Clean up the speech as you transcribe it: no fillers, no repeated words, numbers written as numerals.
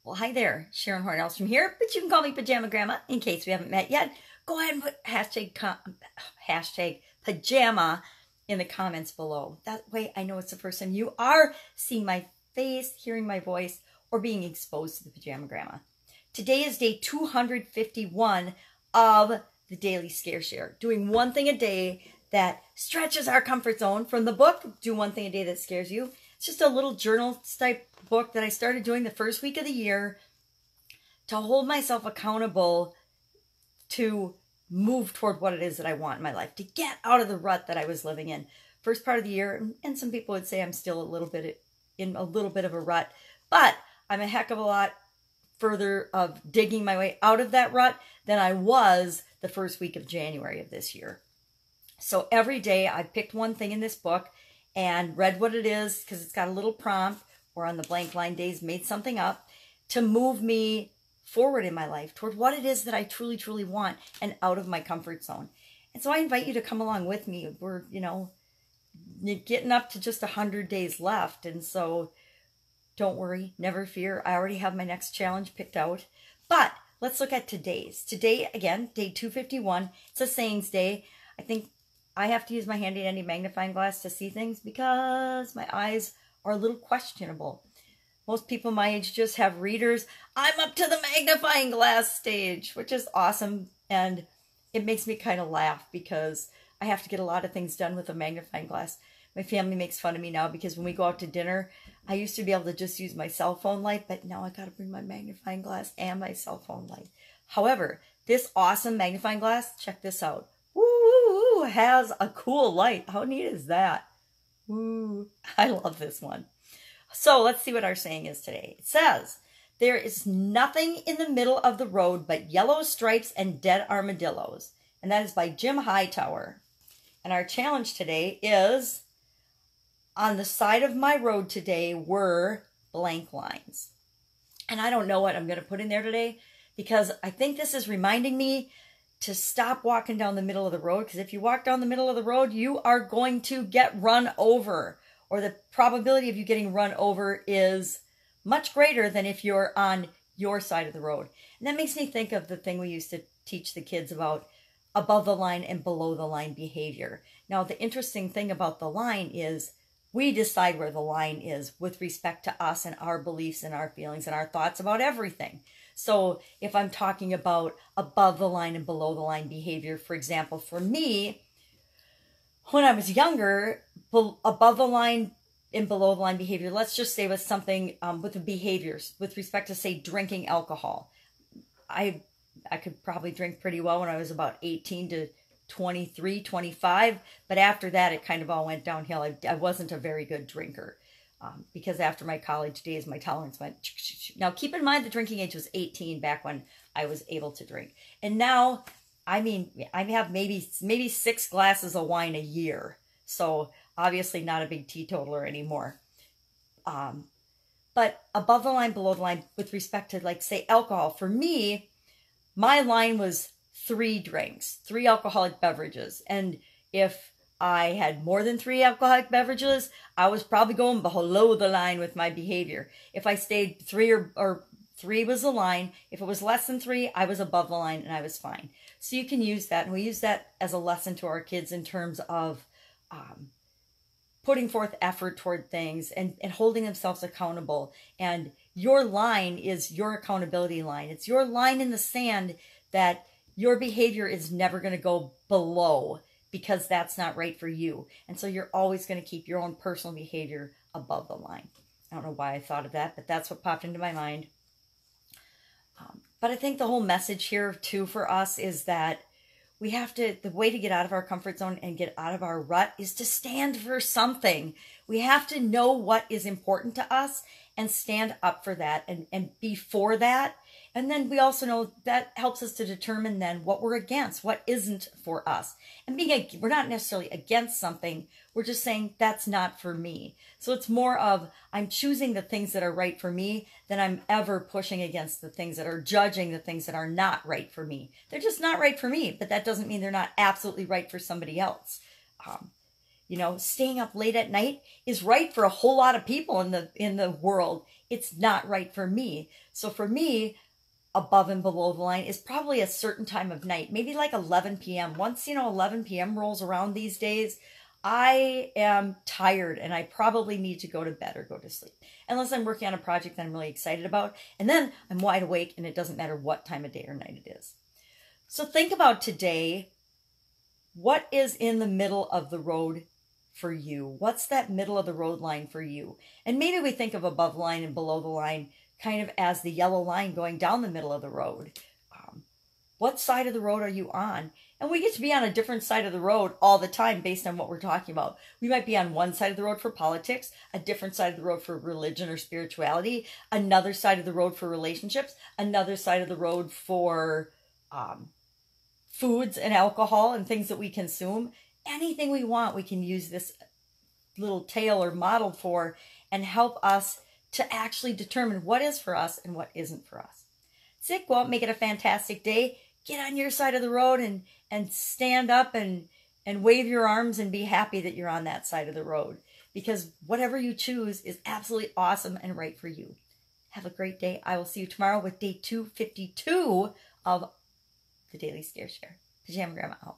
Well, hi there, Sharon Horne-Ellstrom here, but you can call me Pajama Grandma in case we haven't met yet. Go ahead and put hashtag pajama in the comments below. That way I know it's the first time you are seeing my face, hearing my voice, or being exposed to the Pajama Grandma. Today is day 251 of the Daily Scare Share, doing one thing a day that stretches our comfort zone. From the book, Do One Thing a Day That Scares You. It's just a little journal type book that I started doing the first week of the year to hold myself accountable to move toward what it is that I want in my life, to get out of the rut that I was living in. First part of the year, and some people would say I'm still in a little bit of a rut, but I'm a heck of a lot further of digging my way out of that rut than I was the first week of January of this year. So every day I picked one thing in this book and read what it is, because it's got a little prompt, or on the blank line days made something up to move me forward in my life toward what it is that I truly, truly want and out of my comfort zone. And so I invite you to come along with me. We're, getting up to just 100 days left. And so don't worry, never fear. I already have my next challenge picked out. But let's look at today's. Today, again, day 251. It's a sayings day. I think I have to use my handy dandy magnifying glass to see things because my eyes are a little questionable. Most people my age just have readers. I'm up to the magnifying glass stage, which is awesome. And it makes me kind of laugh because I have to get a lot of things done with a magnifying glass. My family makes fun of me now because when we go out to dinner, I used to be able to just use my cell phone light, but now I got to bring my magnifying glass and my cell phone light. However, this awesome magnifying glass, check this out. Woo, has a cool light. How neat is that? Woo, I love this one. So let's see what our saying is today. It says, there is nothing in the middle of the road but yellow stripes and dead armadillos. And that is by Jim Hightower. And our challenge today is, on the side of my road today were blank lines. And I don't know what I'm going to put in there today, because I think this is reminding me to stop walking down the middle of the road, because if you walk down the middle of the road, you are going to get run over, or the probability of you getting run over is much greater than if you're on your side of the road. And that makes me think of the thing we used to teach the kids about above the line and below the line behavior. Now, the interesting thing about the line is we decide where the line is with respect to us and our beliefs and our feelings and our thoughts about everything. So if I'm talking about above the line and below the line behavior, for example, for me, when I was younger, above the line and below the line behavior, let's just say was something with the behaviors with respect to, say, drinking alcohol. I could probably drink pretty well when I was about 18 to 23, 25, but after that, it kind of all went downhill. I wasn't a very good drinker. Because after my college days, my tolerance went. Now, keep in mind the drinking age was 18 back when I was able to drink. And now, I mean, I have maybe 6 glasses of wine a year. So obviously not a big teetotaler anymore. But above the line, below the line, with respect to, like, say, alcohol, for me, my line was 3 drinks, 3 alcoholic beverages. And if I had more than 3 alcoholic beverages, I was probably going below the line with my behavior. If I stayed 3 or 3 was the line. If it was less than 3, I was above the line and I was fine. So you can use that. And we use that as a lesson to our kids in terms of putting forth effort toward things and holding themselves accountable. And your line is your accountability line. It's your line in the sand that your behavior is never going to go below, because that's not right for you. And so you're always going to keep your own personal behavior above the line. I don't know why I thought of that, but that's what popped into my mind. But I think the whole message here too for us is that we have to, the way to get out of our comfort zone and get out of our rut is to stand for something. We have to know what is important to us and stand up for that and be for that. And then we also know that helps us to determine then what we're against, what isn't for us. And we're not necessarily against something, we're just saying that's not for me. So it's more of I'm choosing the things that are right for me than I'm ever pushing against the things that are judging the things that are not right for me. They're just not right for me, but that doesn't mean they're not absolutely right for somebody else. You know, staying up late at night is right for a whole lot of people in the world. It's not right for me. So for me, above and below the line is probably a certain time of night, maybe like 11 p.m. Once, 11 p.m. rolls around these days, I am tired and I probably need to go to bed or go to sleep. Unless I'm working on a project that I'm really excited about. And then I'm wide awake and it doesn't matter what time of day or night it is. So think about today. What is in the middle of the road for you? What's that middle of the road line for you? And maybe we think of above the line and below the line kind of as the yellow line going down the middle of the road. What side of the road are you on? And we get to be on a different side of the road all the time based on what we're talking about. We might be on one side of the road for politics, a different side of the road for religion or spirituality, another side of the road for relationships, another side of the road for foods and alcohol and things that we consume. Anything we want, we can use this little tail or model for and help us to actually determine what is for us and what isn't for us. So go out, make it a fantastic day. Get on your side of the road and stand up and wave your arms and be happy that you're on that side of the road. Because whatever you choose is absolutely awesome and right for you. Have a great day. I will see you tomorrow with day 252 of the Daily Scare Share. Pajama Grandma out.